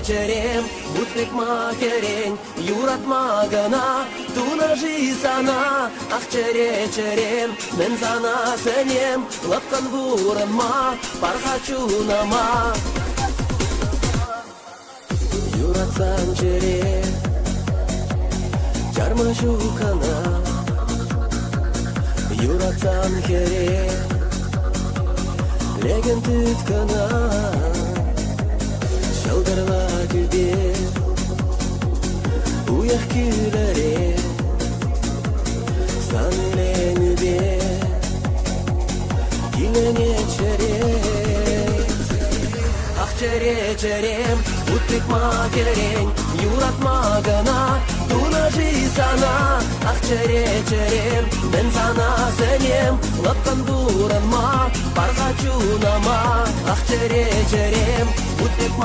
Çerem, Butbek makereň, Yuratma gana, Tunaji sana. Çerem, men sana senem, Lapkan vuranma, Parhaçunama. Yuratsan çere, Çarma şu kana, Yuratsan kere, Legen tütkana. Şaldarla gübe, uyak gülere, sanılen übe, gilene çere. Çerem, Butbek makereň, Yuratma gana, Tunaji sana. Çerem, men sana senem, Lapkan vuranma, Parhaçunama. Çerem, Butbek